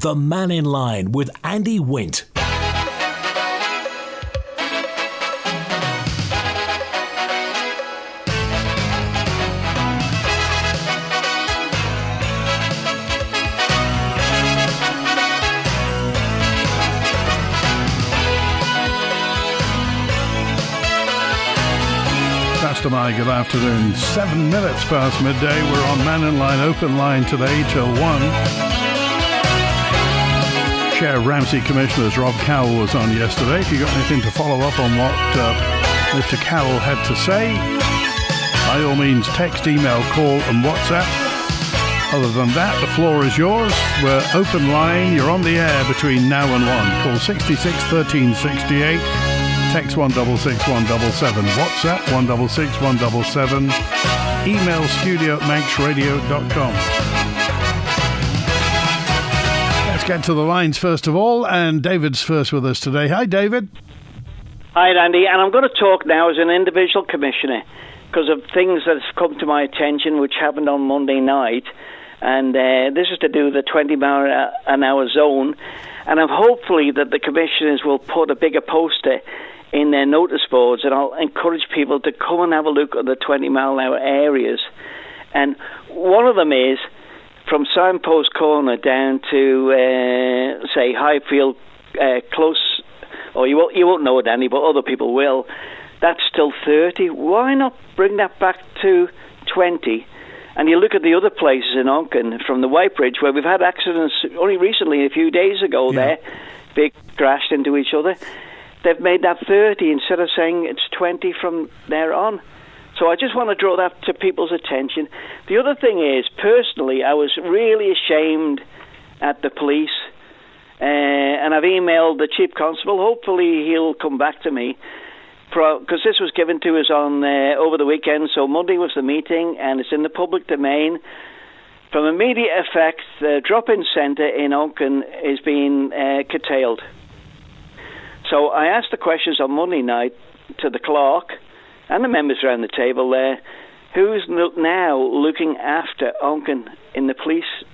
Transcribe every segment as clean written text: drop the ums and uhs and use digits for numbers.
The Mannin Line with Andy Wint. My good afternoon. 7 minutes past midday. We're on Mannin Line, open line today till 1. Chair Ramsey Commissioners Rob Cowell was on yesterday. If you got anything to follow up on what Mr. Cowell had to say, by all means text, email, call and WhatsApp. Other than that, the floor is yours. We're open line. You're on the air between now and 1. Call 66 13 68. Text 166 177, WhatsApp 166 177, email studio@manxradio.com. Let's get to the lines first of all, and David's first with us today. Hi, David. Hi, Andy, and I'm going to talk now as an individual commissioner because of things that have come to my attention which happened on Monday night, and this is to do with the 20-mile-an-hour zone, and I'm hopefully that the commissioners will put a bigger poster in their notice boards, and I'll encourage people to come and have a look at the 20-mile-an-hour areas. And one of them is from Signpost Corner down to, say, Highfield, close, or you won't know it, Andy, but other people will. That's still 30. Why not bring that back to 20? And you look at the other places in Onken, from the White Bridge, where we've had accidents only recently, a few days ago there, big crashed into each other. They've made that 30 instead of saying it's 20 from there on. So I just want to draw that to people's attention. The other thing is, personally, I was really ashamed at the police, and I've emailed the Chief Constable. Hopefully he'll come back to me, because this was given to us on over the weekend, so Monday was the meeting, and it's in the public domain. From immediate effect, the drop-in centre in Onken is being curtailed. So I asked the questions on Monday night to the clerk and the members around the table there, who's now looking after Onken in the police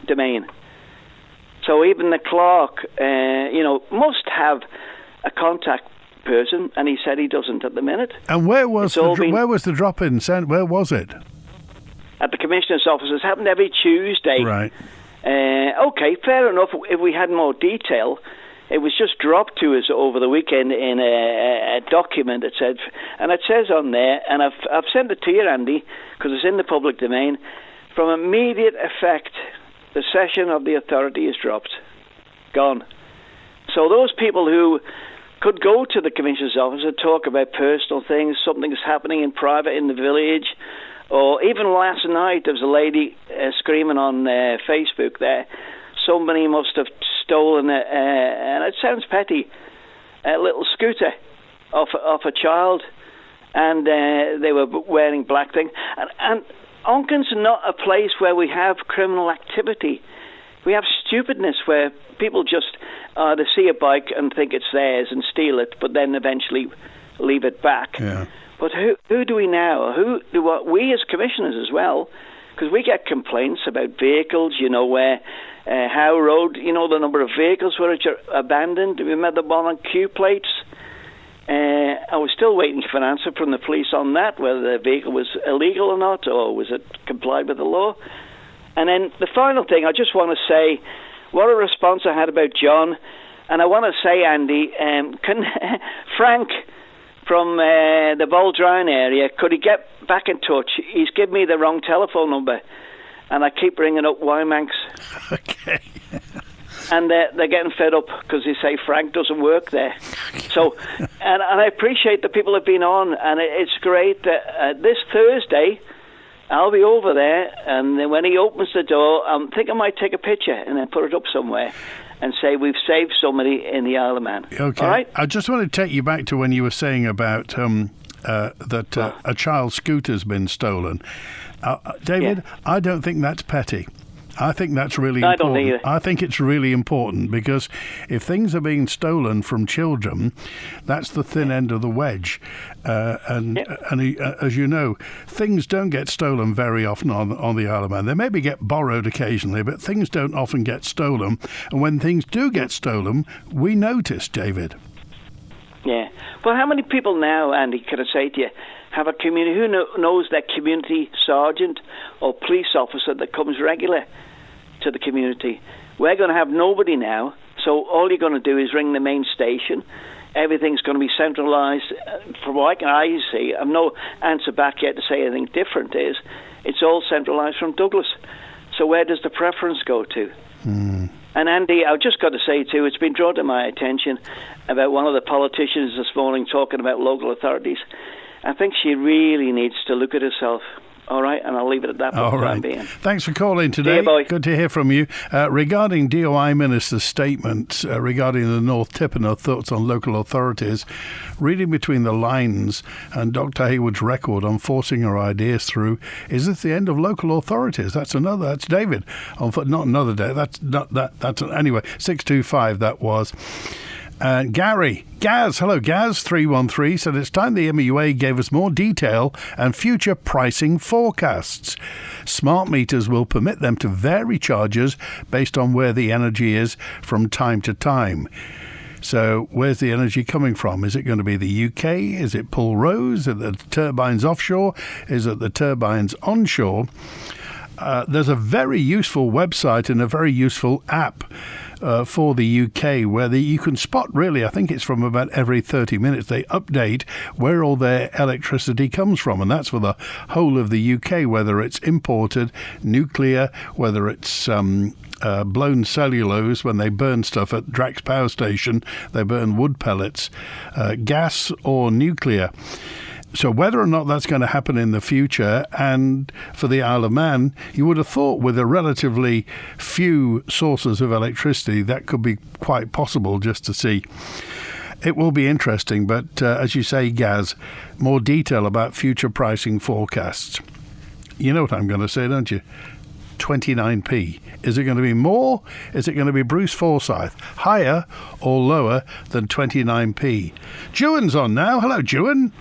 domain. So even the clerk, must have a contact person, and he said he doesn't at the minute. And where was the drop-in centre? Where was it? At the Commissioner's office. It's happened every Tuesday. Right. Okay, fair enough. If we had more detail. It was just dropped to us over the weekend in a document that said, and it says on there, and I've sent it to you, Andy, because it's in the public domain. From immediate effect, the session of the authority is dropped, gone. So those people who could go to the Commissioner's office and talk about personal things, something's happening in private in the village, or even last night there was a lady screaming on Facebook there. Somebody must have stolen and it sounds petty, a little scooter off a child, and they were wearing black thing. And Onken's not a place where we have criminal activity. We have stupidness where people just either see a bike and think it's theirs and steal it, but then eventually leave it back. Yeah. But who do we now? Who do we as commissioners as well? Because we get complaints about vehicles, where Howe Road, the number of vehicles which are abandoned. Remember the one on Q plates? I was still waiting for an answer from the police on that, whether the vehicle was illegal or not, or was it complied with the law. And then the final thing, I just want to say, what a response I had about John. And I want to say, Andy, can Frank from the Baldrine area, could he get back in touch? He's given me the wrong telephone number, and I keep ringing up Wymanx. Okay. And they're getting fed up because they say Frank doesn't work there. So, and I appreciate that people have been on, and it's great that this Thursday I'll be over there, and then when he opens the door, I think I might take a picture and then put it up somewhere and say we've saved somebody in the Isle of Man. Okay. All right? I just want to take you back to when you were saying about a child's scooter's been stolen. David, I don't think that's petty. I think that's really important. I don't either. I think it's really important because if things are being stolen from children, that's the thin end of the wedge. And as you know, things don't get stolen very often on the Isle of Man. They maybe get borrowed occasionally, but things don't often get stolen. And when things do get stolen, we notice, David. Yeah. Well, how many people now, Andy, could I say to you, have a community, who knows their community sergeant or police officer that comes regular to the community? We're going to have nobody now, so all you're going to do is ring the main station. Everything's going to be centralised. From what I see, I've no answer back yet to say anything different. It's all centralised from Douglas. So where does the preference go to? And Andy, I've just got to say too, it's been drawn to my attention about one of the politicians this morning talking about local authorities. I think she really needs to look at herself. All right, and I'll leave it at that for the time being. Thanks for calling today. See you, boy. Good to hear from you. Regarding DOI Minister's statement regarding the North Tip and her thoughts on local authorities, reading between the lines and Dr. Hayward's record on forcing her ideas through, is this the end of local authorities? That's David. Not another day. Anyway, 625 that was. Gaz, hello Gaz, 313, said it's time the MUA gave us more detail and future pricing forecasts. Smart meters will permit them to vary charges based on where the energy is from time to time. So where's the energy coming from? Is it going to be the UK? Is it Paul Rose? Is it the turbines offshore? Is it the turbines onshore? There's a very useful website and a very useful app for the UK where you can spot, really, I think it's from about every 30 minutes, they update where all their electricity comes from. And that's for the whole of the UK, whether it's imported, nuclear, whether it's blown cellulose when they burn stuff at Drax Power Station, they burn wood pellets, gas or nuclear. So whether or not that's going to happen in the future, and for the Isle of Man, you would have thought with a relatively few sources of electricity, that could be quite possible just to see. It will be interesting, but as you say, Gaz, more detail about future pricing forecasts. You know what I'm going to say, don't you? 29p. Is it going to be more? Is it going to be Bruce Forsyth? Higher or lower than 29p? Juan's on now. Hello, Juan.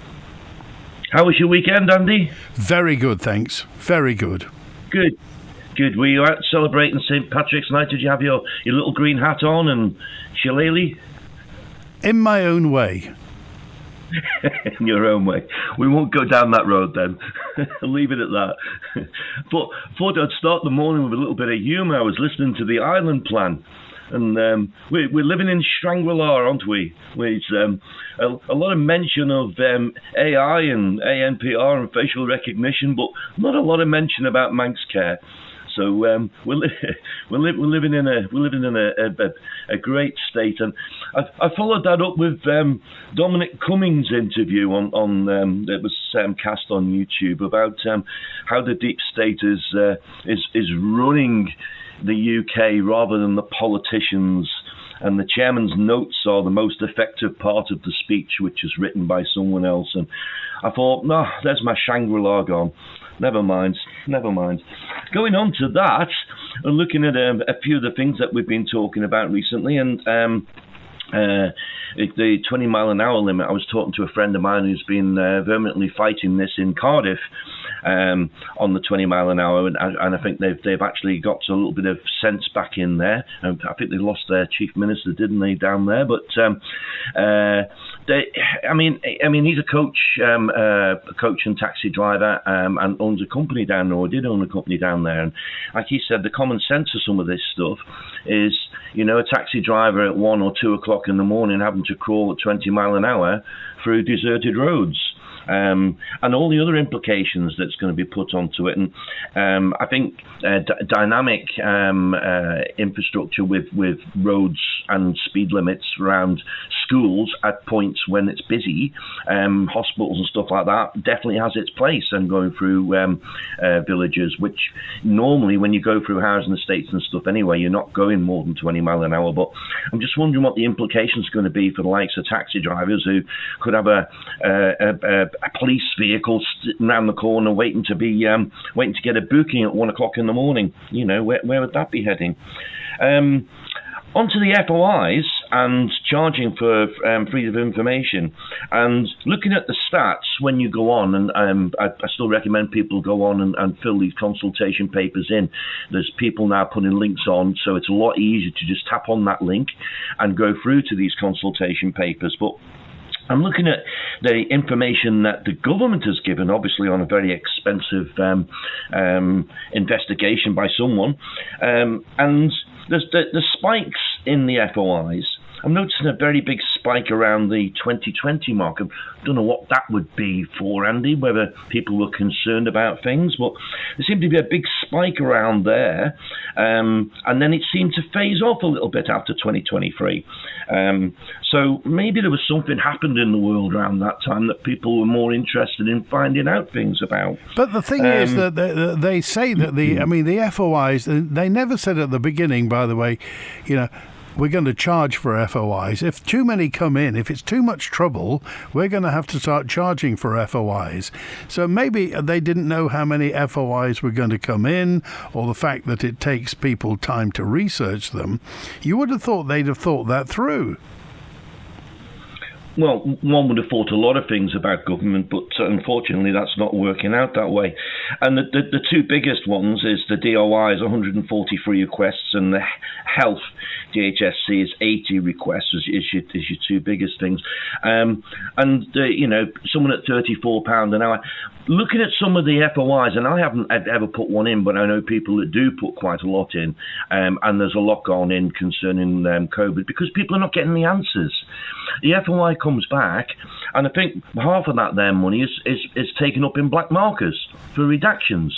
How was your weekend, Andy? Very good, thanks. Very good. Good. Were you out celebrating St. Patrick's Night? Did you have your little green hat on and shillelagh? In my own way. In your own way. We won't go down that road then. I'll leave it at that. But thought I'd start the morning with a little bit of humour. I was listening to the Island Plan. And we're living in Shangri-La, aren't we? With a lot of mention of AI and ANPR and facial recognition, but not a lot of mention about Manx care. So we're living in a great state, and I followed that up with Dominic Cummings' interview on that was cast on YouTube about how the deep state is running the UK rather than the politicians, and the chairman's notes are the most effective part of the speech, which is written by someone else. And I thought, no, there's my Shangri-La gone. Never mind. Going on to that, and looking at a few of the things that we've been talking about recently, and the 20 mile an hour limit. I was talking to a friend of mine who's been vehemently fighting this in Cardiff on the 20 mile an hour, and I think they've actually got a little bit of sense back in there. I think they lost their chief minister, didn't they, down there? But he's a coach and taxi driver, and owns a company down there, or did own a company down there. And like he said, the common sense of some of this stuff is, a taxi driver at 1 or 2 o'clock in the morning having to crawl at 20 mile an hour through deserted roads. And all the other implications that's going to be put onto it. And I think dynamic infrastructure with roads and speed limits around schools at points when it's busy, hospitals and stuff like that, definitely has its place, and going through villages, which normally when you go through housing estates and stuff anyway, you're not going more than 20 mile an hour. But I'm just wondering what the implications are going to be for the likes of taxi drivers who could have a police vehicle sitting around the corner waiting to get a booking at 1 o'clock in the morning. Where would that be heading? Onto the FOIs and charging for freedom of information, and looking at the stats when you go on, and I still recommend people go on and fill these consultation papers in. There's people now putting links on, so it's a lot easier to just tap on that link and go through to these consultation papers. But I'm looking at the information that the government has given, obviously on a very expensive investigation by someone, and the spikes in the FOIs. I'm noticing a very big spike around the 2020 mark. I don't know what that would be for, Andy, whether people were concerned about things, but there seemed to be a big spike around there, and then it seemed to phase off a little bit after 2023. So maybe there was something happened in the world around that time that people were more interested in finding out things about. But the thing is that they say that the FOIs, they never said at the beginning, by the way, we're going to charge for FOIs. If too many come in, if it's too much trouble, we're going to have to start charging for FOIs. So maybe they didn't know how many FOIs were going to come in, or the fact that it takes people time to research them. You would have thought they'd have thought that through. Well, one would have thought a lot of things about government, but unfortunately that's not working out that way. And the two biggest ones is the DOI is 143 requests, and the health DHSC is 80 requests, is your two biggest things. And someone at £34 an hour. Looking at some of the FOIs, and I haven't ever put one in, but I know people that do put quite a lot in, and there's a lot going in concerning COVID, because people are not getting the answers. The FOI comes back, and I think half of their money is taken up in black markers for redactions.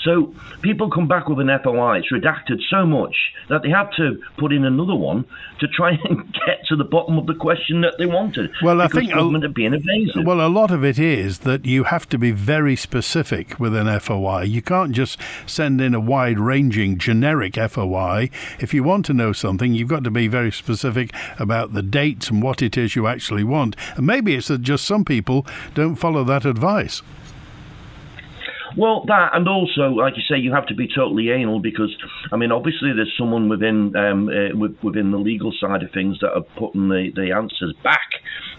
So people come back with an FOI, it's redacted so much that they have to put in another one to try and get to the bottom of the question that they wanted. Well, I think government are being evasive. Well, a lot of it is that you have to be very specific with an FOI. You can't just send in a wide-ranging generic FOI. If you want to know something, you've got to be very specific about the dates and what it is you actually want. And maybe it's that just some people don't follow that advice. Well, that, and also, like you say, you have to be totally anal, because, obviously there's someone within the legal side of things that are putting the answers back,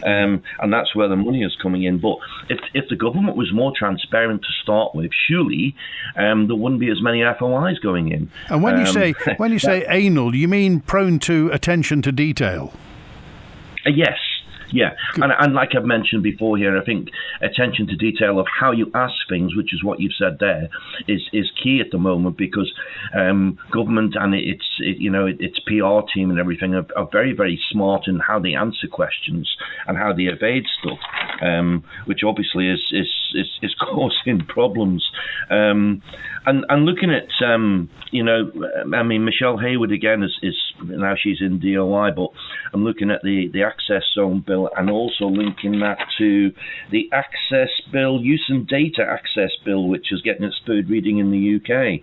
and that's where the money is coming in. But if the government was more transparent to start with, surely there wouldn't be as many FOIs going in. And when you say anal, you mean prone to attention to detail? Yes. Yeah, and like I've mentioned before here, I think attention to detail of how you ask things, which is what you've said there, is key at the moment, because government and its PR team and everything are very, very smart in how they answer questions and how they evade stuff, which obviously is causing problems. And looking at Michelle Hayward again is now she's in DOI, but I'm looking at the access zone bill, and also linking that to the access bill, use and data access bill, which is getting its third reading in the UK.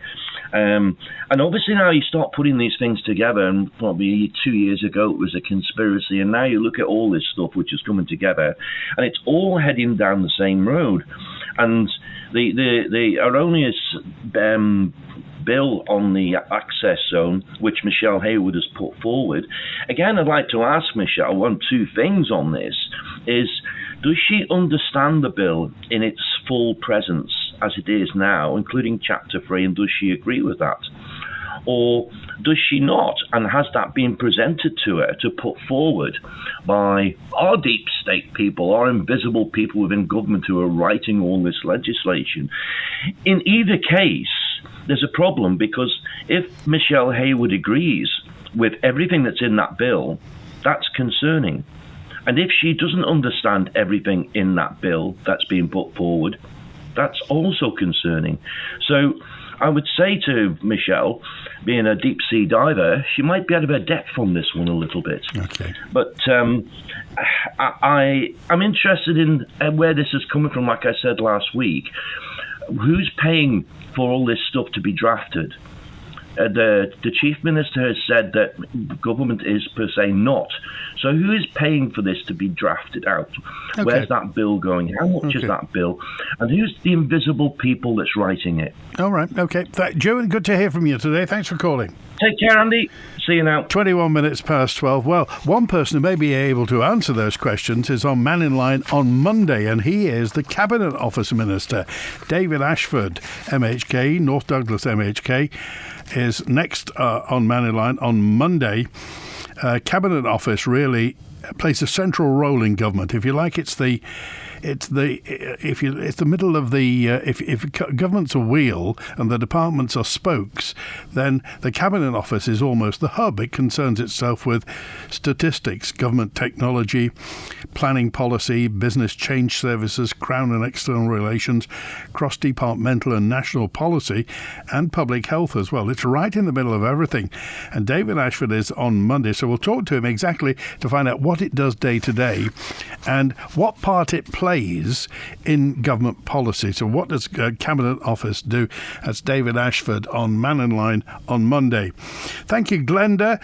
And obviously now you start putting these things together, and probably 2 years ago it was a conspiracy, and now you look at all this stuff which is coming together, and it's all heading down the same road. And the erroneous bill on the access zone, which Michelle Hayward has put forward. Again, I'd like to ask Michelle two things on this. Does she understand the bill in its full presence as it is now, including Chapter 3, and does she agree with that? Or does she not? And has that been presented to her to put forward by our deep state people, our invisible people within government who are writing all this legislation? In either case, there's a problem, because if Michelle Hayward agrees with everything that's in that bill, that's concerning. And if she doesn't understand everything in that bill that's being put forward, that's also concerning. So I would say to Michelle, being a deep sea diver, she might be out of her depth on this one a little bit. Okay. But I'm interested in where this is coming from. Like I said last week, who's paying for all this stuff to be drafted? The Chief Minister has said that government is per se not. So who is paying for this to be drafted out? Okay. Where's that bill going? How much is that bill? And who's the invisible people that's writing it? All right, okay. Joe, good to hear from you today. Thanks for calling. Take care, Andy. See you now. 21 minutes past 12. Well, one person who may be able to answer those questions is on Mannin Line on Monday, and he is the Cabinet Office Minister. David Ashford, MHK, North Douglas MHK, is next on Mannin Line on Monday. Cabinet Office really plays a central role in government. If you like, it's the middle of the if government's a wheel and the departments are spokes, then the Cabinet Office is almost the hub. It concerns itself with statistics, government technology, planning policy, business change services, Crown and external relations, cross-departmental and national policy, and public health as well. It's right in the middle of everything. And David Ashford is on Monday, so we'll talk to him exactly to find out what it does day to day and what part it plays in government policy. So what does Cabinet Office do? That's David Ashford on Mannin Line on Monday. Thank you, Glenda.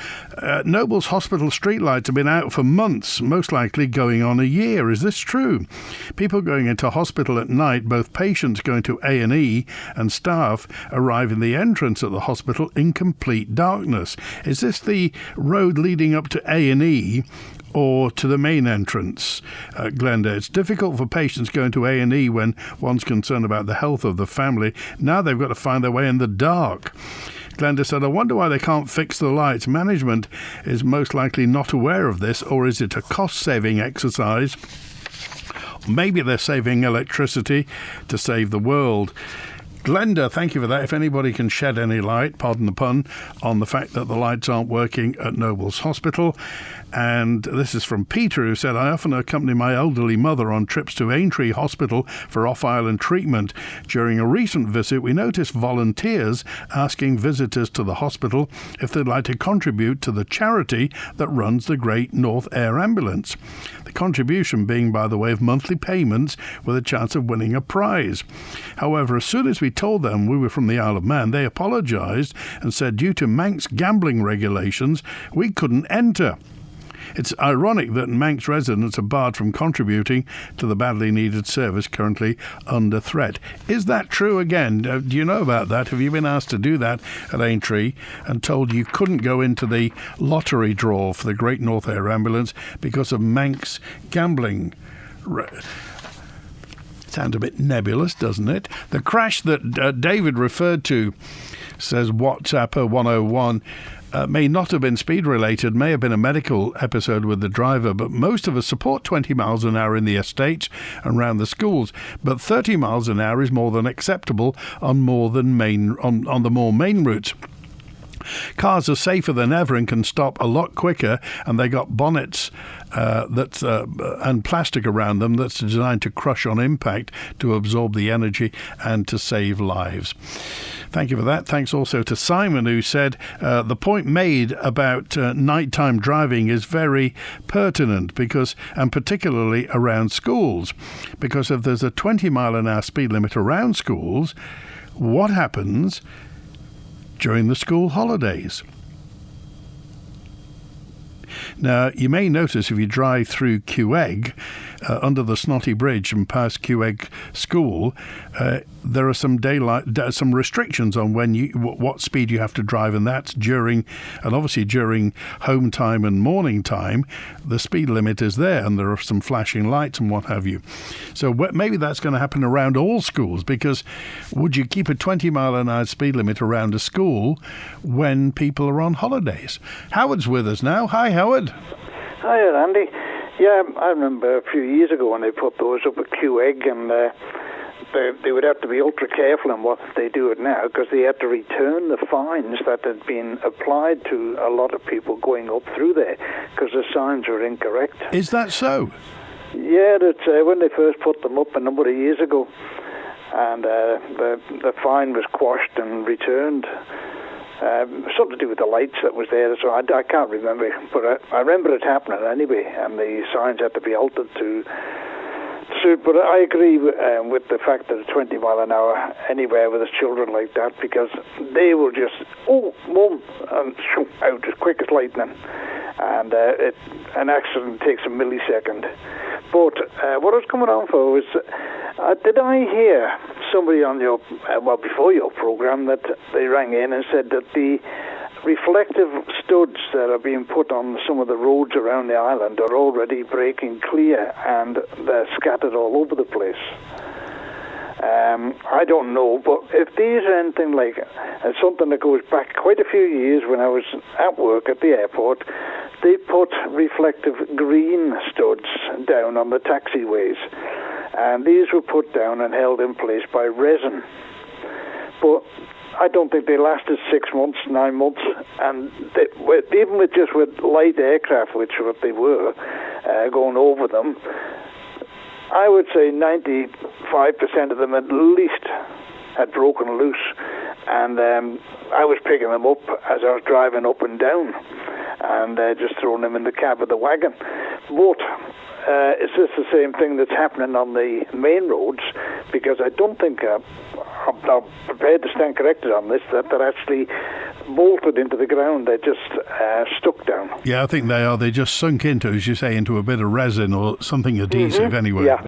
Noble's Hospital streetlights have been out for months, most likely going on a year. Is this true? People going into hospital at night, both patients going to A&E and staff arrive in the entrance at the hospital in complete darkness. Is this the road leading up to A&E or to the main entrance, Glenda? It's difficult for patients going to A&E when one's concerned about the health of the family. Now they've got to find their way in the dark. Glenda said, I wonder why they can't fix the lights. Management is most likely not aware of this, or is it a cost-saving exercise? Maybe they're saving electricity to save the world. Glenda, thank you for that. If anybody can shed any light, pardon the pun, on the fact that the lights aren't working at Noble's Hospital. And this is from Peter, who said, I often accompany my elderly mother on trips to Aintree Hospital for off-island treatment. During a recent visit, we noticed volunteers asking visitors to the hospital if they'd like to contribute to the charity that runs the Great North Air Ambulance. The contribution being by the way of monthly payments with a chance of winning a prize. However, as soon as we told them we were from the Isle of Man, they apologised and said due to Manx gambling regulations, we couldn't enter. It's ironic that Manx residents are barred from contributing to the badly needed service currently under threat. Is that true again? Do you know about that? Have you been asked to do that at Aintree and told you couldn't go into the lottery draw for the Great North Air Ambulance because of Manx gambling? Sounds a bit nebulous, doesn't it? The crash that David referred to, says WhatsApper 101, may not have been speed-related, may have been a medical episode with the driver, but most of us support 20 miles an hour in the estates and around the schools, but 30 miles an hour is more than acceptable on the more main routes. Cars are safer than ever and can stop a lot quicker, and they got bonnets and plastic around them that's designed to crush on impact to absorb the energy and to save lives. Thank you for that. Thanks also to Simon, who said the point made about nighttime driving is very pertinent and particularly around schools, because if there's a 20 mile an hour speed limit around schools, what happens during the school holidays? Now, you may notice if you drive through Quegg, under the Snotty Bridge and past Quegg School, there are some restrictions on what speed you have to drive, and that's during home time and morning time. The speed limit is there, and there are some flashing lights and what have you. So maybe that's going to happen around all schools, because would you keep a 20 mile an hour speed limit around a school when people are on holidays? Howard's with us now. Hi, Howard. Hi, Andy. Yeah, I remember a few years ago when they put those up at Quegg, and they would have to be ultra careful in what they do it now, because they had to return the fines that had been applied to a lot of people going up through there because the signs were incorrect. Is that so? Yeah, that's when they first put them up a number of years ago, and the fine was quashed and returned. Something to do with the lights that was there, so I can't remember, but I remember it happening anyway, and the signs had to be altered to So, but I agree with the fact that 20 mile an hour anywhere with children like that, because they will just, oh, mum, and shoot out as quick as lightning. And an accident takes a millisecond. But what I was coming on for was, did I hear somebody on your, before your program, that they rang in and said that the reflective studs that are being put on some of the roads around the island are already breaking clear and they're scattered all over the place. I don't know, but if these are anything like something that goes back quite a few years when I was at work at the airport, they put reflective green studs down on the taxiways, and these were put down and held in place by resin. But I don't think they lasted 6 months, 9 months, and even with light aircraft, which what they were, going over them, I would say 95% of them at least had broken loose, and I was picking them up as I was driving up and down, and just throwing them in the cab of the wagon. But it's just the same thing that's happening on the main roads, because I don't think I'm prepared to stand corrected on this, that they're actually bolted into the ground. They're just stuck down. Yeah, I think they are. They just sunk into, as you say, into a bit of resin or something adhesive anyway. Yeah.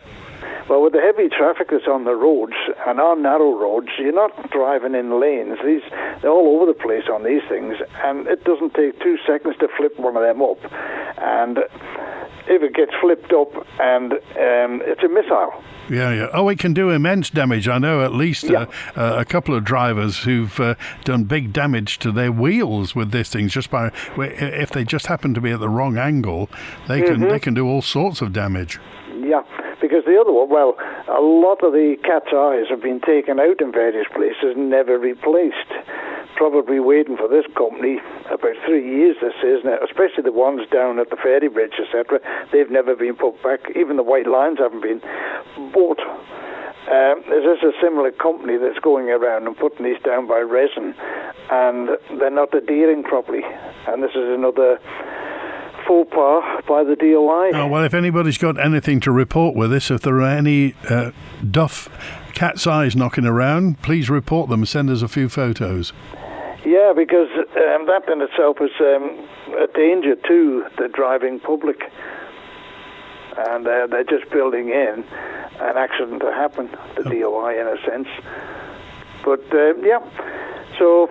Well, with the heavy traffic that's on the roads, and on narrow roads, you're not driving in lanes. They're all over the place on these things, and it doesn't take 2 seconds to flip one of them up. And if it gets flipped up, and it's a missile. Yeah. Oh, it can do immense damage. I know at least a couple of drivers who've done big damage to their wheels with this thing. Just by if they just happen to be at the wrong angle, they can do all sorts of damage. Yeah, because the other one, well, a lot of the cat's eyes have been taken out in various places and never replaced. Probably waiting for this company about 3 years, this is, especially the ones down at the ferry bridge, etc. They've never been put back. Even the white lines haven't been. But is this a similar company that's going around and putting these down by resin, and they're not adhering properly? And this is another faux pas by the DOI. Oh, well, if anybody's got anything to report with this, if there are any duff cat's eyes knocking around, please report them and send us a few photos. Yeah, because that in itself is a danger to the driving public. And they're just building in an accident to happen, the DOI in a sense. But, so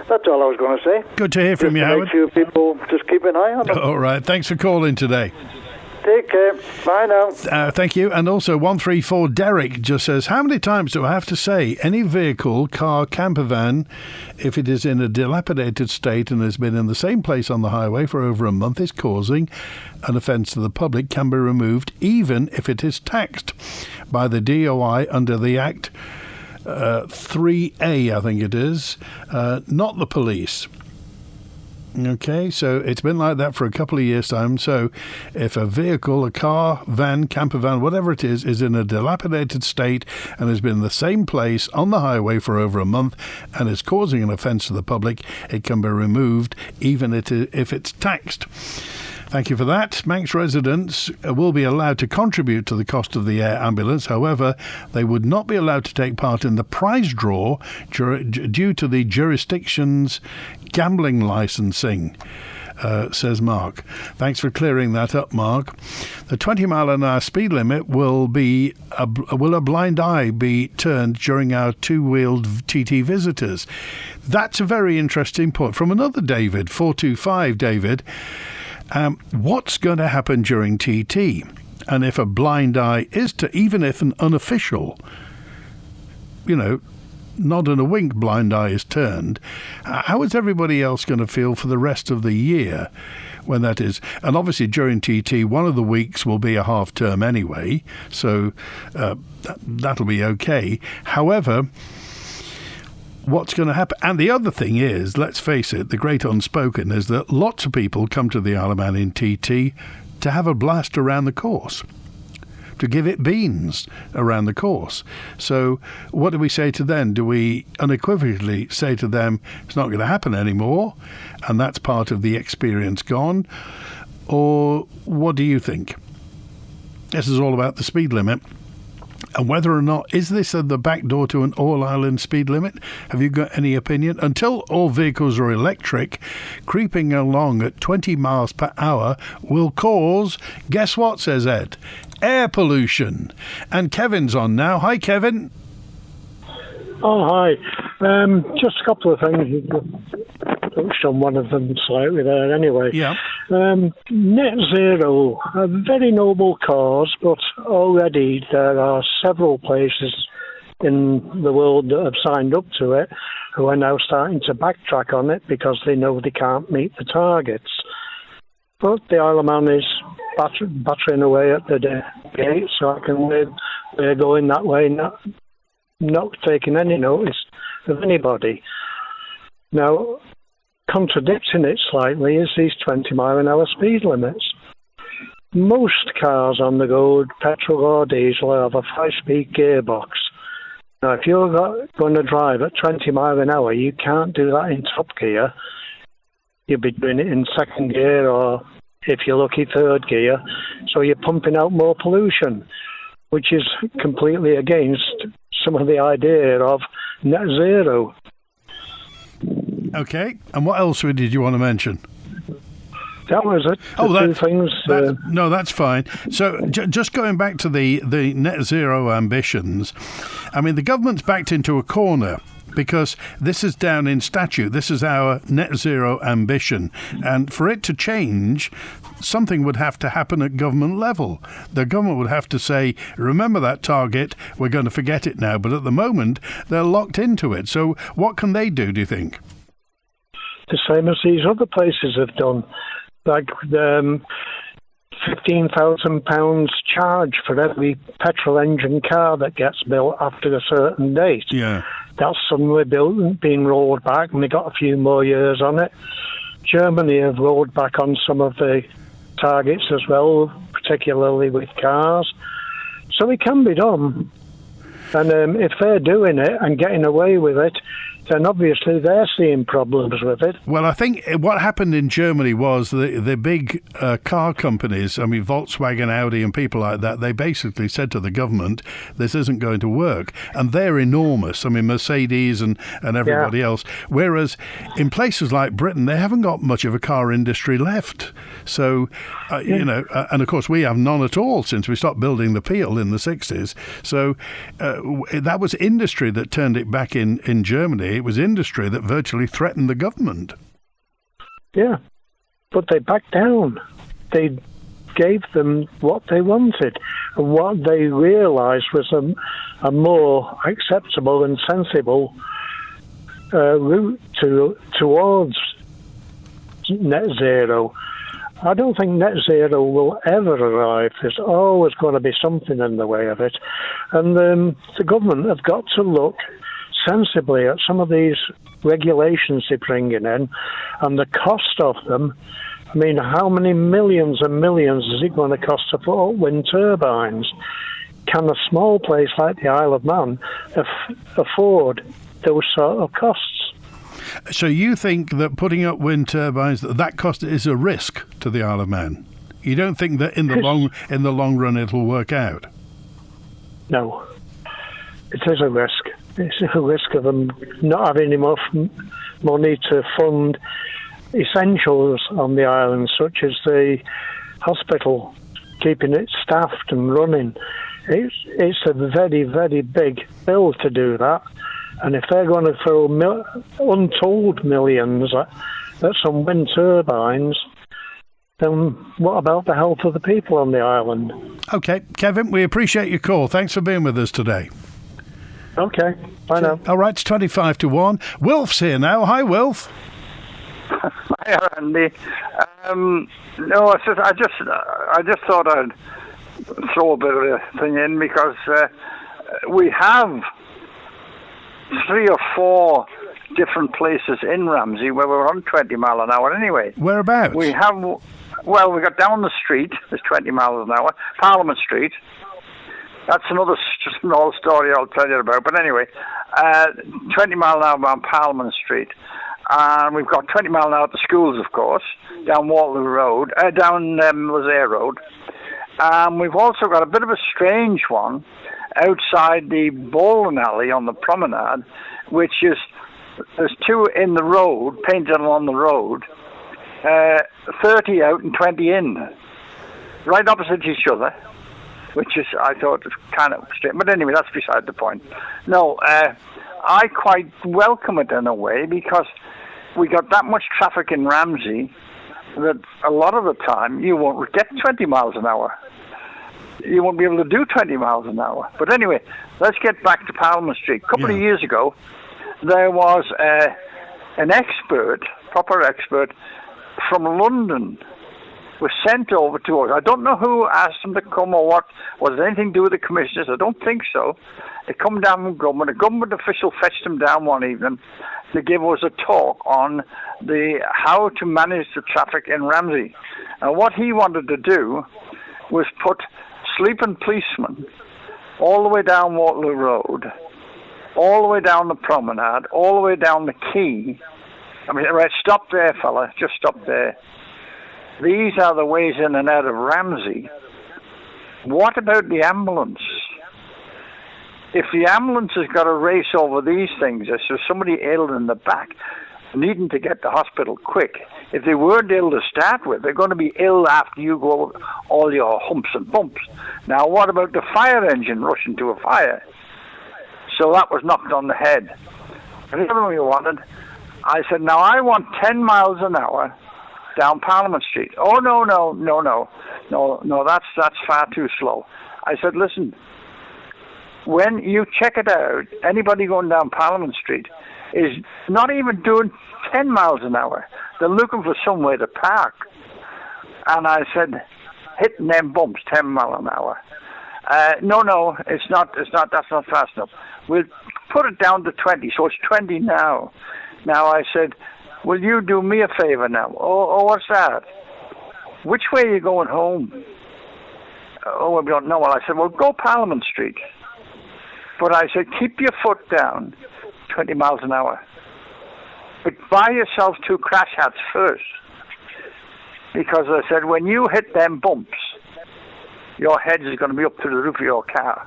that's all I was going to say. Good to hear from you, Howard. Make sure people just keep an eye on them. All right, thanks for calling today. Take care. Bye now. Thank you. And also 134 Derek just says, how many times do I have to say any vehicle, car, camper van, if it is in a dilapidated state and has been in the same place on the highway for over a month, is causing an offence to the public, can be removed even if it is taxed by the DOI under the Act 3A, I think it is, not the police. Okay, so it's been like that for a couple of years' time. So if a vehicle, a car, van, camper van, whatever it is in a dilapidated state and has been in the same place on the highway for over a month and is causing an offence to the public, it can be removed even if it's taxed. Thank you for that. Manx residents will be allowed to contribute to the cost of the air ambulance. However, they would not be allowed to take part in the prize draw due to the jurisdiction's gambling licensing, says Mark. Thanks for clearing that up, Mark. The 20 mile an hour speed limit will a blind eye be turned during our two-wheeled TT visitors? That's a very interesting point. From another David, 425 David. What's going to happen during TT? And if a blind eye is even if an unofficial, nod and a wink blind eye is turned, how is everybody else going to feel for the rest of the year when that is? And obviously during TT, one of the weeks will be a half term anyway, so that'll be okay. However, what's going to happen? And the other thing is, let's face it, the great unspoken is that lots of people come to the Isle of Man in TT to have a blast around the course, to give it beans around the course. So what do we say to them? Do we unequivocally say to them, it's not going to happen anymore, and that's part of the experience gone? Or what do you think? This is all about the speed limit. And whether or not, is this the back door to an all-island speed limit? Have you got any opinion? Until all vehicles are electric, creeping along at 20 miles per hour will cause, guess what, says Ed? Air pollution. And Kevin's on now. Hi, Kevin. Oh, hi. Just a couple of things. You touched on one of them slightly there anyway. Yeah. Net zero, a very noble cause, but already there are several places in the world that have signed up to it who are now starting to backtrack on it because they know they can't meet the targets. But the Isle of Man is battering away at the gate, so I can we're going that way, not taking any notice of anybody. Now, contradicting it slightly is these 20-mile-an-hour speed limits. Most cars on the road, petrol or diesel, have a 5-speed gearbox. Now, if you're going to drive at 20 miles an hour, you can't do that in top gear. You'll be doing it in second gear or, if you're lucky, third gear. So you're pumping out more pollution, which is completely against some of the idea of net zero. Okay, and what else did you want to mention? That was it. Two things. No, that's fine. So just going back to the net zero ambitions, I mean, the government's backed into a corner because this is down in statute. This is our net zero ambition. And for it to change, something would have to happen at government level. The government would have to say, remember that target, we're going to forget it now. But at the moment, they're locked into it. So what can they do you think? The same as these other places have done. Like the £15,000 charge for every petrol engine car that gets built after a certain date. Yeah. That's suddenly being rolled back, and they got a few more years on it. Germany have rolled back on some of the targets as well, particularly with cars. So it can be done. And if they're doing it and getting away with it, then obviously they're seeing problems with it. Well, I think what happened in Germany was the big car companies, I mean, Volkswagen, Audi and people like that, they basically said to the government, this isn't going to work. And they're enormous. I mean, Mercedes and everybody else. Whereas in places like Britain, they haven't got much of a car industry left. So, you know, and of course we have none at all since we stopped building the Peel in the 60s. So that was industry that turned it back in Germany. It was industry that virtually threatened the government. Yeah. But they backed down. They gave them what they wanted. And what they realised was a more acceptable and sensible route towards net zero. I don't think net zero will ever arrive. There's always going to be something in the way of it. And the government have got to look sensibly at some of these regulations they're bringing in and the cost of them. I mean, how many millions and millions is it going to cost to put up wind turbines? Can a small place like the Isle of Man afford those sort of costs? So you think that putting up wind turbines, that cost is a risk to the Isle of Man? You don't think that in the long run it'll work out? No. It is a risk. It's a risk of them not having enough money to fund essentials on the island, such as the hospital, keeping it staffed and running. It's a very, very big bill to do that. And if they're going to throw untold millions at some wind turbines, then what about the health of the people on the island? Okay, Kevin, we appreciate your call. Thanks for being with us today. Okay, bye now. All right, it's 25 to 1. Wilf's here now. Hi, Wilf. Hi, Andy. No, I just thought I'd throw a bit of a thing in because we have 3 or 4 different places in Ramsey where we're on 20 mile an hour anyway. Whereabouts? We got down the street, there's 20 miles an hour, Parliament Street. That's another small story I'll tell you about. But anyway, 20 mile an hour on Parliament Street. And we've got 20 mile an hour at the schools, of course, down Waterloo Road, down Lazair Road. We've also got a bit of a strange one outside the bowling alley on the promenade, which is, there's 2 in the road, painted on the road, 30 out and 20 in, right opposite each other, which is, I thought, kind of strange. But anyway, that's beside the point. No, I quite welcome it in a way, because we got that much traffic in Ramsey that a lot of the time you won't get 20 miles an hour. You won't be able to do 20 miles an hour. But anyway, let's get back to Parliament Street. A couple of years ago, there was an expert, proper expert, from London, was sent over to us. I don't know who asked them to come or what. Was it anything to do with the commissioners? I don't think so. They come down from government. A government official fetched them down one evening to give us a talk on how to manage the traffic in Ramsey. And what he wanted to do was put sleeping policemen all the way down Waterloo Road, all the way down the promenade, all the way down the quay. I mean, right, stop there, fella. Just stop there. These are the ways in and out of Ramsey. What about the ambulance? If the ambulance has got to race over these things, if there's somebody ill in the back, needing to get to hospital quick, if they weren't ill to start with, they're going to be ill after you go all your humps and bumps. Now, what about the fire engine rushing to a fire? So that was knocked on the head. And the other one we wanted, I said, now I want 10 miles an hour down Parliament Street. Oh, no, that's far too slow. I said, listen, when you check it out, anybody going down Parliament Street is not even doing 10 miles an hour. They're looking for somewhere to park. And I said, hitting them bumps 10 miles an hour. No, it's not, that's not fast enough. We'll put it down to 20, so it's 20 now. Now I said, will you do me a favour now? Oh, what's that? Which way are you going home? Oh, we don't know. Well, I said, well, go Parliament Street. But I said, keep your foot down, 20 miles an hour. But buy yourself 2 crash hats first. Because I said, when you hit them bumps, your head is going to be up to the roof of your car.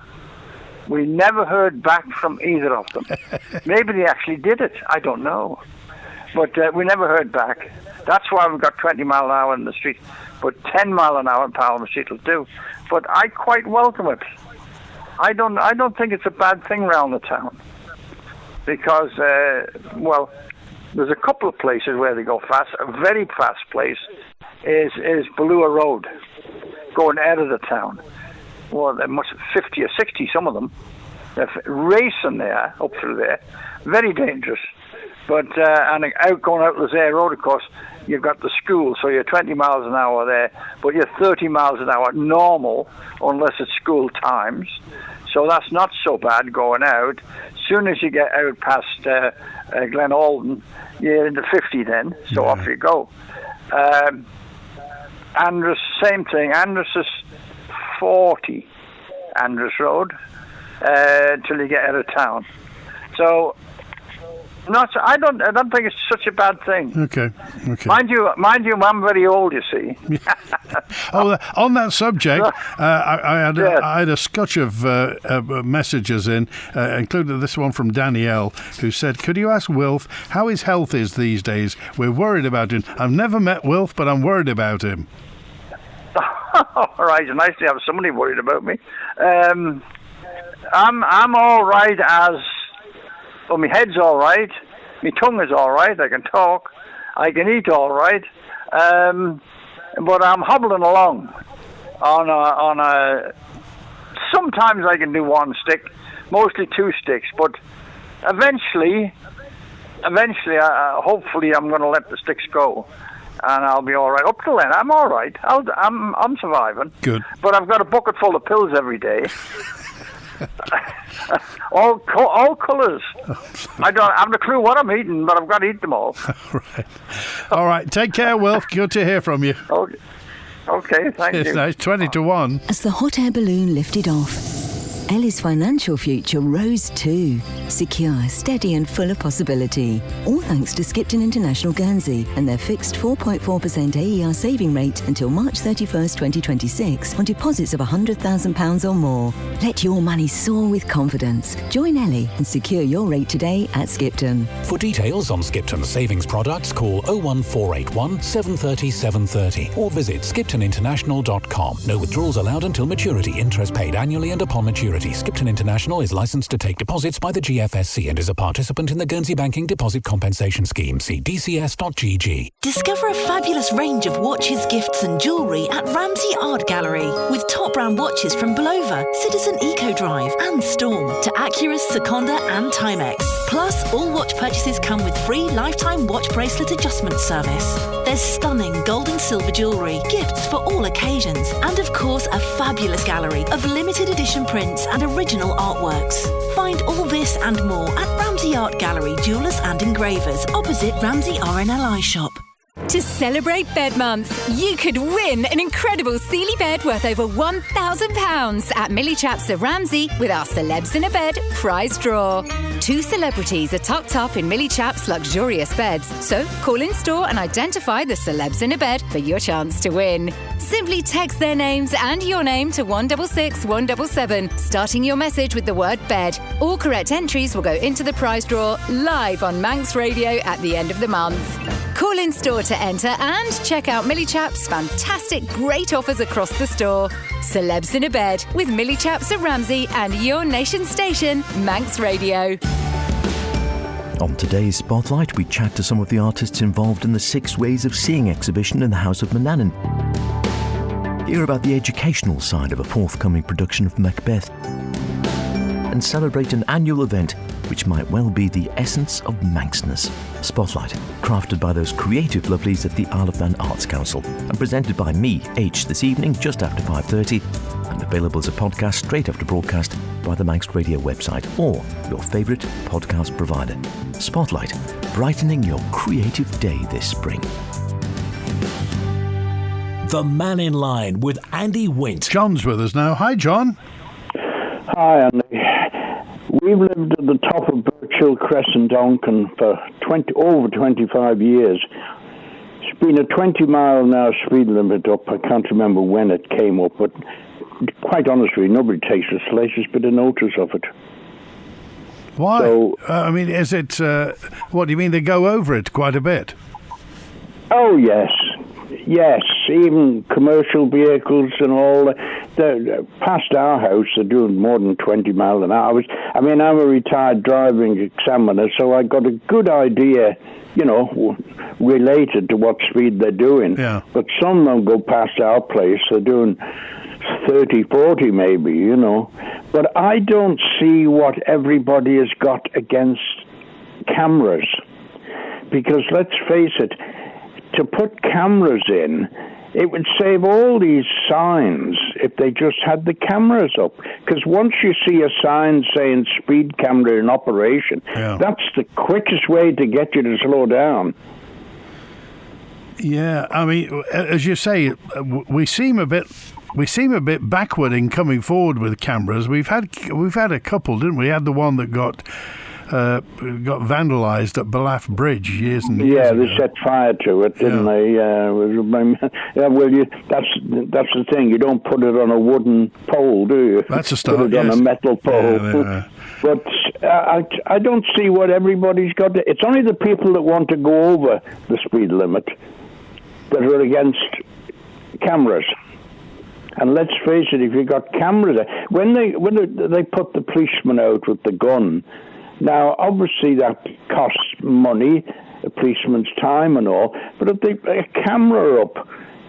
We never heard back from either of them. Maybe they actually did it. I don't know. But we never heard back. That's why we've got 20 mile an hour in the street. But 10 mile an hour in Parliament Street will do. But I quite welcome it. I don't think it's a bad thing around the town. Because, well, there's a couple of places where they go fast. A very fast place is Ballua Road, going out of the town. Well, there must be 50 or 60, some of them. They're racing there, up through there. Very dangerous. But, and going out Lazaire Road, of course, you've got the school, so you're 20 miles an hour there, but you're 30 miles an hour normal, unless it's school times. So that's not so bad going out. As soon as you get out past Glen Alden, you're into 50 then, so off you go. Andrews, same thing. Andrews is 40, Andrews Road, till you get out of town. So, I don't think it's such a bad thing. Okay. Mind you, I'm very old, you see. On that subject, I had a scotch of messages in, including this one from Danielle, who said, could you ask Wilf how his health is these days? We're worried about him. I've never met Wilf, but I'm worried about him. All right, it's nice to have somebody worried about me. I'm all right as... Well, my head's all right. My tongue is all right. I can talk. I can eat all right. But I'm hobbling along on a... Sometimes I can do 1 stick, mostly 2 sticks. But eventually, hopefully, I'm going to let the sticks go, and I'll be all right. Up till then, I'm all right. I'm surviving. Good. But I've got a bucket full of pills every day. all colours. I don't have a clue what I'm eating, but I've got to eat them all. All right. Take care, Wilf. Good to hear from you. Okay, thank you. It's 20 to 1. As the hot air balloon lifted off, Ellie's financial future rose too. Secure, steady and full of possibility. All thanks to Skipton International Guernsey and their fixed 4.4% AER saving rate until March 31st, 2026 on deposits of £100,000 or more. Let your money soar with confidence. Join Ellie and secure your rate today at Skipton. For details on Skipton savings products, call 01481 730 730 or visit skiptoninternational.com. No withdrawals allowed until maturity. Interest paid annually and upon maturity. Skipton International is licensed to take deposits by the GFSC and is a participant in the Guernsey Banking Deposit Compensation Scheme. See dcs.gg. Discover a fabulous range of watches, gifts and jewellery at Ramsey Art Gallery. With top brand watches from Bulova, Citizen Eco Drive and Storm to Acura, Seconda and Timex. Plus, all watch purchases come with free lifetime watch bracelet adjustment service. There's stunning gold and silver jewellery, gifts for all occasions, and of course a fabulous gallery of limited edition prints and original artworks. Find all this and more at Ramsey Art Gallery, Jewellers and Engravers, opposite Ramsey RNLI shop. To celebrate Bed Month, you could win an incredible Sealy bed worth over £1,000 at Millie Chaps of Ramsey with our Celebs in a Bed prize draw. 2 celebrities are tucked up in Millie Chaps' luxurious beds, so call in store and identify the Celebs in a Bed for your chance to win. Simply text their names and your name to 166 177, starting your message with the word bed. All correct entries will go into the prize draw live on Manx Radio at the end of the month. Call in store to enter and check out Millie Chaps' fantastic great offers across the store. Celebs in a Bed with Millie Chaps of Ramsey and your nation station, Manx Radio. On today's Spotlight, we chat to some of the artists involved in the 6 Ways of Seeing exhibition in the House of Mannin. Hear about the educational side of a forthcoming production of Macbeth. And celebrate an annual event which might well be the essence of Manxness. Spotlight, crafted by those creative lovelies at the Isle of Man Arts Council and presented by me, H, this evening just after 5:30 and available as a podcast straight after broadcast by the Manx Radio website or your favourite podcast provider. Spotlight, brightening your creative day this spring. The Mannin Line with Andy Wint. John's with us now. Hi, John. Hi, Andy. We've lived at the top of Birchill Crescent, Onken, for over 25 years. It's been a 20-mile an hour speed limit up. I can't remember when it came up, but quite honestly, nobody takes the slightest bit of notice of it. Why? So, I mean, is it... what do you mean they go over it quite a bit? Oh, yes. Yes, even commercial vehicles and all. Past our house, they're doing more than 20 miles an hour. I'm a retired driving examiner, so I got a good idea, related to what speed they're doing. Yeah. But some of them go past our place. They're doing 30, 40 maybe, But I don't see what everybody has got against cameras. Because let's face it, to put cameras in, it would save all these signs if they just had the cameras up. Because once you see a sign saying speed camera in operation, that's the quickest way to get you to slow down. Yeah, I mean, as you say, we seem a bit backward in coming forward with cameras. We've had a couple, didn't we? We had the one that got vandalised at Ballaugh Bridge years and years ago. They set fire to it, didn't they? That's the thing. You don't put it on a wooden pole, do you? That's a start. Put it on a metal pole. But I don't see what everybody's got. It's only the people that want to go over the speed limit that are against cameras. And let's face it, if you've got cameras, when they put the policeman out with the gun. Now, obviously, that costs money, a policeman's time and all, but if they put a camera up,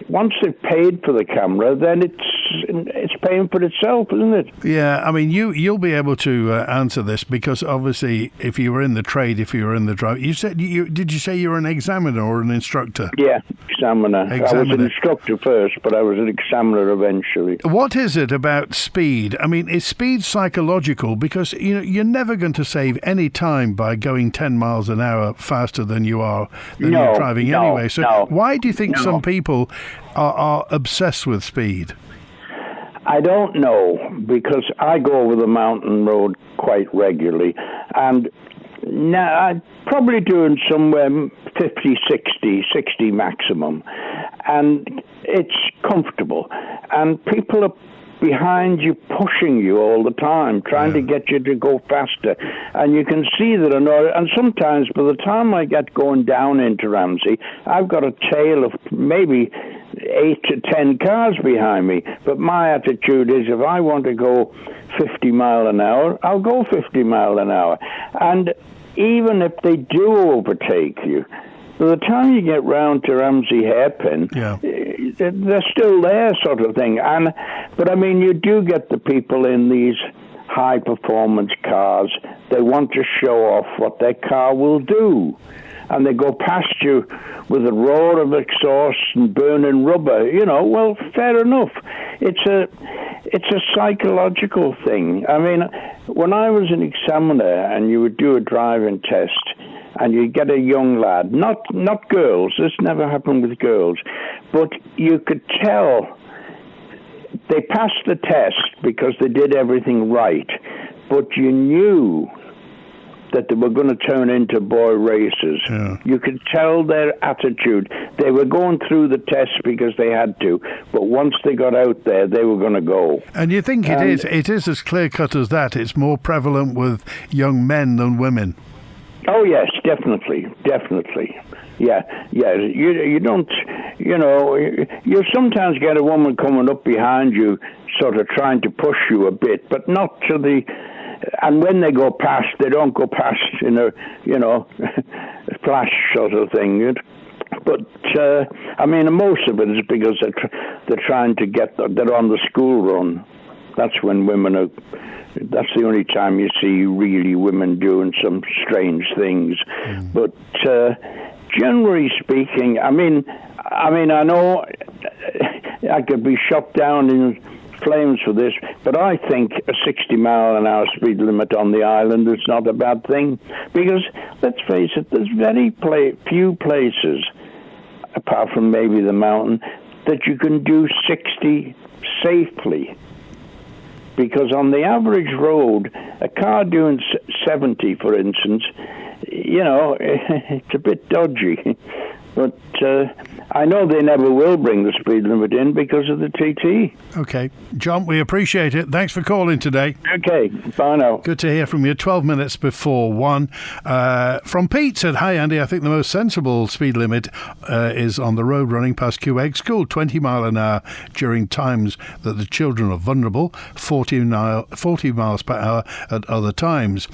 once they've paid for the camera, then it's paying for itself, isn't it? Yeah, I mean, you'll be able to answer this because obviously, if you were in the trade, if you were in the drive, did you say you were an examiner or an instructor? Yeah, examiner. I was an instructor first, but I was an examiner eventually. What is it about speed? I mean, is speed psychological? Because you're never going to save any time by going 10 miles an hour faster than you're driving anyway. So why do you think some people are obsessed with speed? I don't know, because I go over the mountain road quite regularly, and now I'm probably doing somewhere 50, 60 maximum, and it's comfortable, and people are behind you, pushing you all the time, trying to get you to go faster, and you can see that. And sometimes, by the time I get going down into Ramsey, I've got a tail of maybe 8 to 10 cars behind me. But my attitude is, if I want to go 50 mile an hour, I'll go 50 mile an hour. And even if they do overtake you, by the time you get round to Ramsey Hairpin, they're still there, sort of thing. But I mean, you do get the people in these high-performance cars. They want to show off what their car will do, and they go past you with a roar of exhaust and burning rubber. Well, fair enough. It's a psychological thing. I mean, when I was an examiner, and you would do a driving test, and you get a young lad, not girls, this never happened with girls, but you could tell they passed the test because they did everything right, but you knew that they were going to turn into boy racers. You could tell their attitude. They were going through the test because they had to, but once they got out there, they were going to go. And you think it is as clear-cut as that? It's more prevalent with young men than women? Oh, yes, definitely. Yeah. You don't, you sometimes get a woman coming up behind you, sort of trying to push you a bit, but not to the, and when they go past, they don't go past in a, flash sort of thing. But, I mean, most of it is because they're trying to they're on the school run. That's when women are, that's the only time you see really women doing some strange things. But generally speaking, I mean, I know I could be shot down in flames for this, but I think a 60 mile an hour speed limit on the island is not a bad thing, because let's face it, there's very few places, apart from maybe the mountain, that you can do 60 safely. Because on the average road, a car doing 70, for instance, it's a bit dodgy. But I know they never will bring the speed limit in because of the TT. Okay. John, we appreciate it. Thanks for calling today. Okay. Bye now. Good to hear from you. 12 minutes before 1. From Pete said, "Hi, Andy. I think the most sensible speed limit is on the road running past QEG School, 20 mile an hour during times that the children are vulnerable, 40 miles per hour at other times.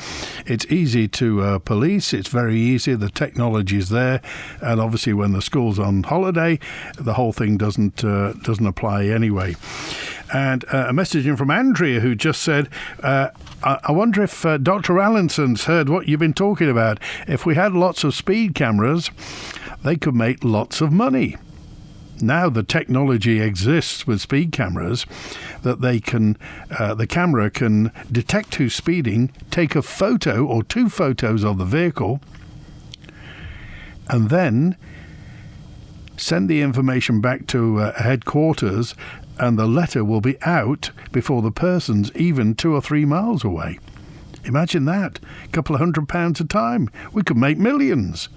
It's easy to police. It's very easy. The technology is there. And obviously when the school's on holiday, the whole thing doesn't apply anyway." And a message in from Andrea, who just said, I wonder if Dr. Allinson's heard what you've been talking about. If we had lots of speed cameras, they could make lots of money. Now the technology exists with speed cameras that they can, the camera can detect who's speeding, take a photo or 2 photos of the vehicle, and then send the information back to headquarters, and the letter will be out before the person's even 2 or 3 miles away. Imagine that. A couple of £100 a time. We could make millions.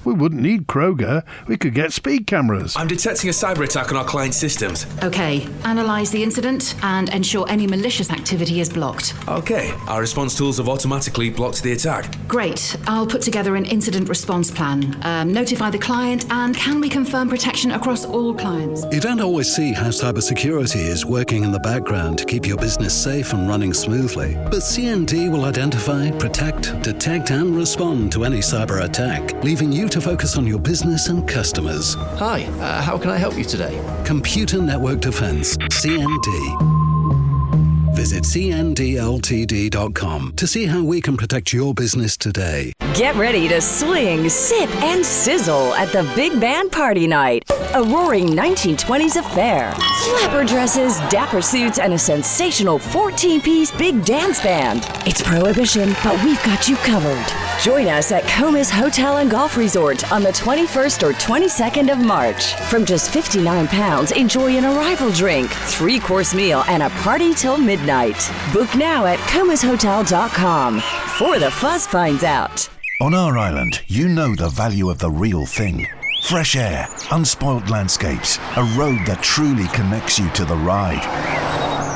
We wouldn't need Kroger. We could get speed cameras. I'm detecting a cyber attack on our client's systems. OK. Analyse the incident and ensure any malicious activity is blocked. OK. Our response tools have automatically blocked the attack. Great. I'll put together an incident response plan. Notify the client, and can we confirm protection across all clients? You don't always see how cybersecurity is working in the background to keep your business safe and running smoothly. But CND will identify, protect, detect and respond to any cyber attack, leaving you to focus on your business and customers. Hi, how can I help you today? Computer Network Defense, CND. Visit cndltd.com to see how we can protect your business today. Get ready to swing, sip, and sizzle at the Big Band Party Night, a roaring 1920s affair. Flapper dresses, dapper suits, and a sensational 14-piece big dance band. It's prohibition, but we've got you covered. Join us at Comus Hotel and Golf Resort on the 21st or 22nd of March. From just £59, enjoy an arrival drink, 3-course meal, and a party till midnight. Book now at comushotel.com. For the Fuzz finds out. On our island, you know the value of the real thing. Fresh air, unspoilt landscapes, a road that truly connects you to the ride.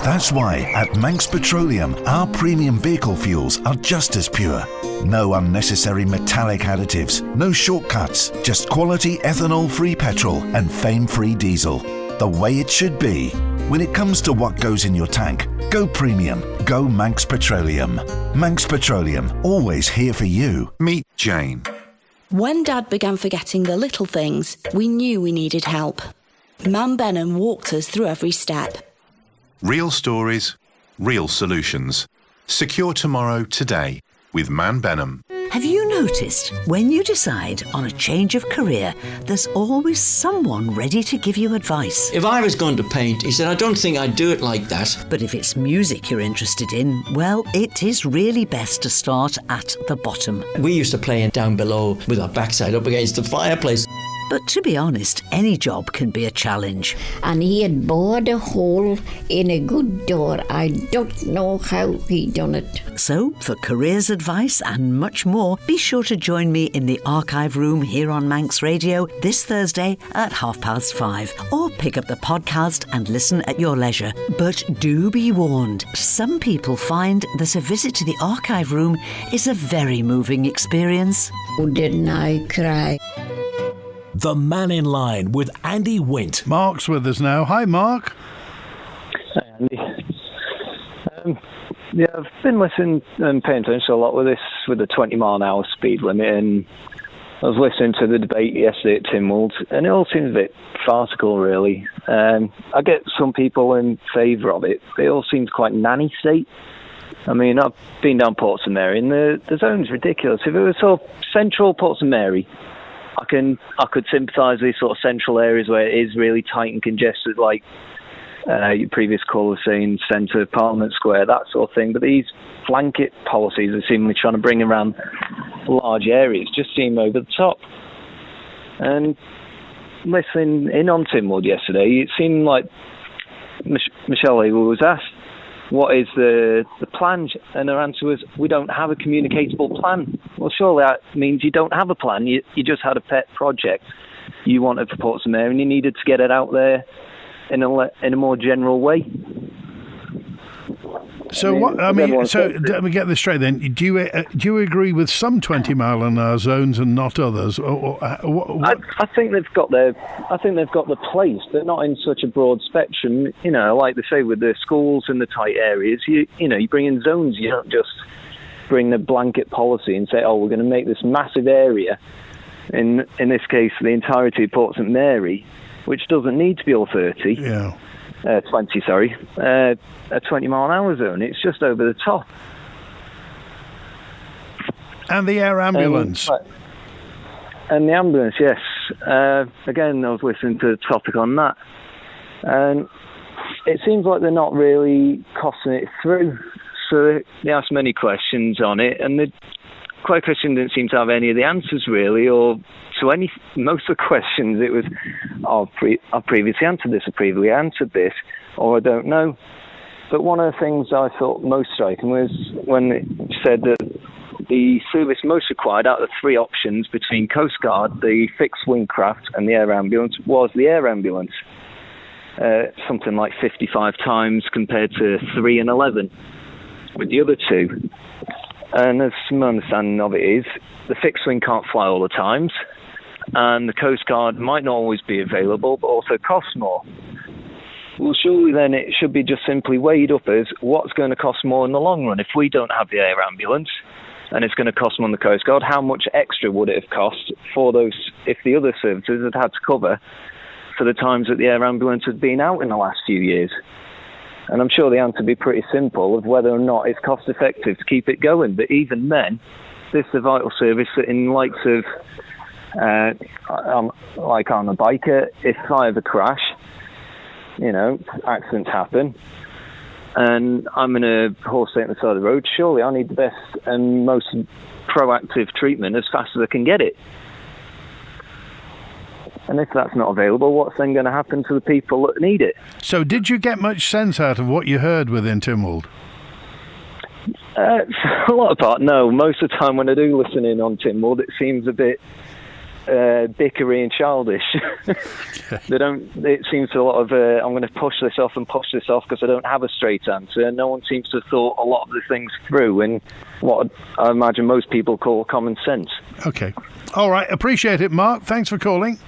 That's why at Manx Petroleum, our premium vehicle fuels are just as pure. No unnecessary metallic additives, no shortcuts, just quality ethanol-free petrol and fame-free diesel. The way it should be. When it comes to what goes in your tank, go premium, go Manx Petroleum. Manx Petroleum, always here for you. Meet Jane. When Dad began forgetting the little things, we knew we needed help. Mam Benham walked us through every step. Real stories, real solutions. Secure tomorrow today with Man Benham. Have you noticed, when you decide on a change of career, there's always someone ready to give you advice? If I was going to paint, he said, I don't think I'd do it like that. But if it's music you're interested in, well, it is really best to start at the bottom. We used to play down below with our backside up against the fireplace. But to be honest, any job can be a challenge. And he had bored a hole in a good door. I don't know how he done it. So, for careers advice and much more, be sure to join me in the archive room here on Manx Radio this Thursday at 5:30. Or pick up the podcast and listen at your leisure. But do be warned, some people find that a visit to the archive room is a very moving experience. Oh, didn't I cry? The Mannin Line with Andy Wint. Mark's with us now. Hi, Mark. Hi, Andy. I've been listening and paying attention a lot with the 20-mile-an-hour speed limit, and I was listening to the debate yesterday at Tynwald, and it all seems a bit farcical, really. I get some people in favour of it, but it all seems quite nanny state. I mean, I've been down Portsmouth Mary, and the zone's ridiculous. If it was sort of central Portsmouth Mary, I could sympathise with these sort of central areas where it is really tight and congested, like your previous caller saying centre of Parliament Square, that sort of thing. But these blanket policies are seemingly trying to bring around large areas just seem over the top. And listening in on Tynwald yesterday, it seemed like Michelle was asked, what is the plan? And her answer was, we don't have a communicatable plan. Well, surely that means you don't have a plan. You just had a pet project you wanted for Portsmouth Mary, and you needed to get it out there in a more general way. So let me get this straight then. Do you agree with some 20-mile-an-hour zones and not others? I think they've got the place, but not in such a broad spectrum. You know, like they say with the schools and the tight areas, you bring in zones. You don't just bring the blanket policy and say, oh, we're going to make this massive area. In this case, the entirety of Portsmouth Mary, which doesn't need to be all 30. Yeah. 20, sorry. A 20-mile-an-hour zone. It's just over the top. And the air ambulance. And the ambulance, yes. Again, I was listening to the topic on that. And it seems like they're not really costing it through. So they asked many questions on it, and the question didn't seem to have any of the answers, really, or to most of the questions it was, I've previously answered this, or previously answered this, or I don't know. But one of the things I thought most striking was when it said that the service most required out of the three options between Coast Guard, the fixed wing craft, and the air ambulance was the air ambulance. Something like 55 times compared to 3 and 11 with the other two. And as my understanding of it is, the fixed wing can't fly all the times, and the Coast Guard might not always be available, but also costs more. Well, surely then it should be just simply weighed up as what's going to cost more in the long run. If we don't have the air ambulance, and it's going to cost more on the Coast Guard, how much extra would it have cost for those, if the other services had had to cover for the times that the air ambulance had been out in the last few years? And I'm sure the answer would be pretty simple of whether or not it's cost effective to keep it going. But even then, this is a vital service that in likes of, like I'm a biker, if I have a crash, accidents happen, and I'm in a horse on the side of the road, surely I need the best and most proactive treatment as fast as I can get it. And if that's not available, what's then going to happen to the people that need it? So did you get much sense out of what you heard within Tynwald? A lot of part, no. Most of the time when I do listen in on Tynwald, it seems a bit bickery and childish. It seems a lot of, I'm going to push this off because I don't have a straight answer. No one seems to have thought a lot of the things through in what I imagine most people call common sense. Okay. All right. Appreciate it, Mark. Thanks for calling.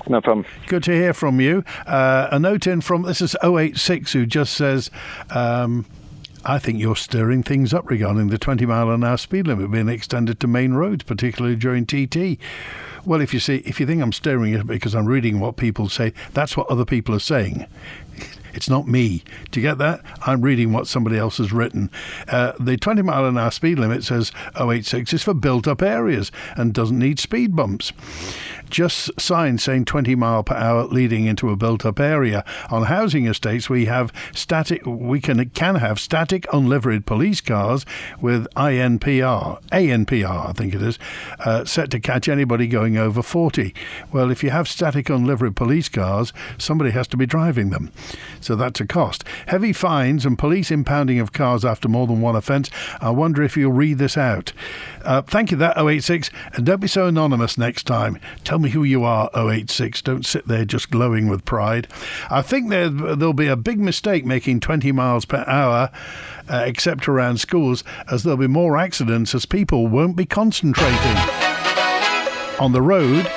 No problem. Good to hear from you. A note in from, this is 086, who just says, I think you're stirring things up regarding the 20 mile an hour speed limit being extended to main roads, particularly during TT. Well, if you think I'm stirring it because I'm reading what people say, that's what other people are saying. It's not me. Do you get that? I'm reading what somebody else has written. The 20 mile an hour speed limit, says 086, is for built up areas and doesn't need speed bumps. Just signs saying 20 mile per hour leading into a built up area. On housing estates, we can have static unliveried police cars with ANPR, I think it is, set to catch anybody going over 40. Well, if you have static unliveried police cars, somebody has to be driving them. So that's a cost. Heavy fines and police impounding of cars after more than one offence. I wonder if you'll read this out. Thank you, that 086. And don't be so anonymous next time. Tell me who you are, 086. Don't sit there just glowing with pride. I think there'll be a big mistake making 20 miles per hour, except around schools, as there'll be more accidents as people won't be concentrating on the road,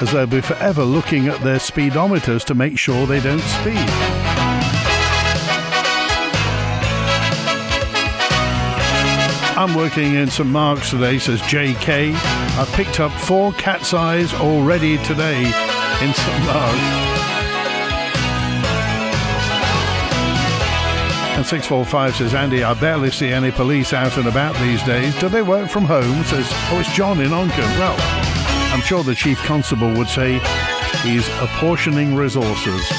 as they'll be forever looking at their speedometers to make sure they don't speed. I'm working in St Mark's today, says JK. I've picked up 4 cat's eyes already today in St Mark's. And 645 says, Andy, I barely see any police out and about these days. Do they work from home? Says, it's John in Oncombe. Well, I'm sure the Chief Constable would say he's apportioning resources.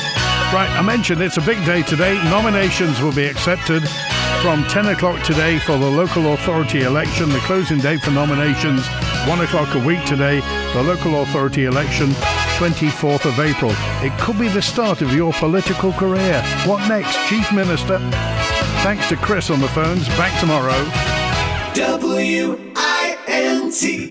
Right, I mentioned it's a big day today. Nominations will be accepted from 10 o'clock today for the local authority election. The closing date for nominations, 1 o'clock a week today. The local authority election, 24th of April. It could be the start of your political career. What next, Chief Minister? Thanks to Chris on the phones. Back tomorrow. WINT